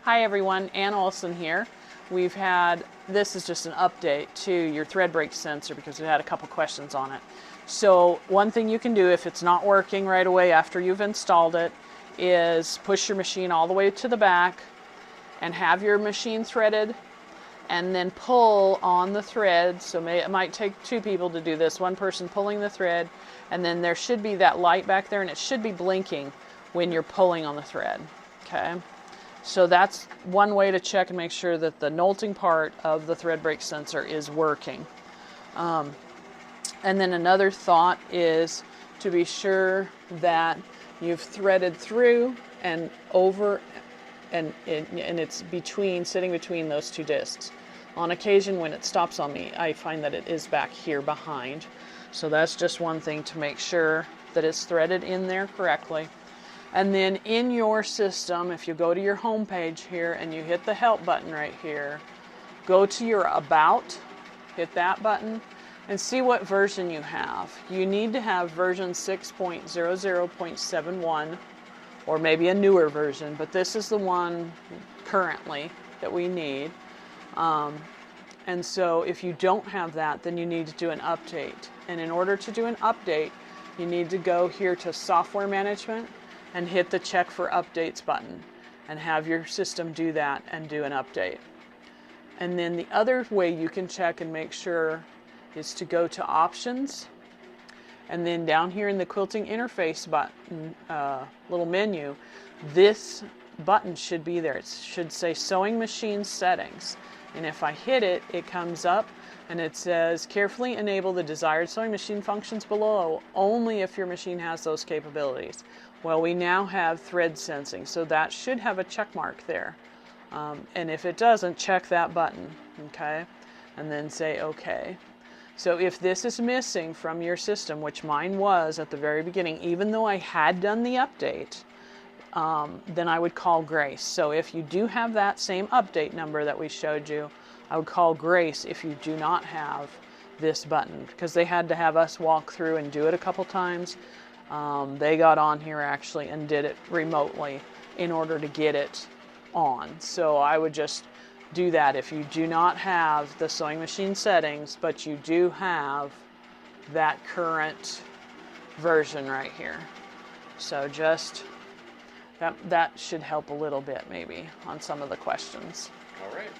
Hi everyone, Ann Olson here. This is just an update to your thread break sensor because we had a couple questions on it. So one thing you can do if it's not working right away after you've installed it is push your machine all the way to the back and have your machine threaded and then pull on the thread. So it might take two people to do this, one person pulling the thread, and then there should be that light back there and it should be blinking when you're pulling on the thread, okay? So that's one way to check and make sure that the nolting part of the thread break sensor is working. And then another thought is to be sure that you've threaded through and over and it's sitting between those two discs. On occasion when it stops on me, I find that it is back here behind. So that's just one thing to make sure that it's threaded in there correctly. And then in your system, if you go to your home page here and you hit the help button right here, go to your about, hit that button, and see what version you have. You need to have version 6.00.71 or maybe a newer version, but this is the one currently that we need. And so if you don't have that, then you need to do an update. And in order to do an update, you need to go here to Software Management and hit the Check for Updates button and have your system do that and do an update. And then the other way you can check and make sure is to go to Options, and then down here in the Quilting Interface button, little menu, this button should be there. It should say Sewing Machine Settings. And if I hit it, it comes up and it says carefully enable the desired sewing machine functions below only if your machine has those capabilities. Well, we now have thread sensing, so that should have a check mark there. And if it doesn't, check that button, okay? And then say okay. So if this is missing from your system, which mine was at the very beginning, even though I had done the update, then I would call Grace. So if you do have that same update number that we showed you, I would call Grace if you do not have this button, because they had to have us walk through and do it a couple times. They got on here actually and did it remotely in order to get it on. So I would just do that if you do not have the sewing machine settings, but you do have that current version right here. So just that should help a little bit maybe on some of the questions. All right.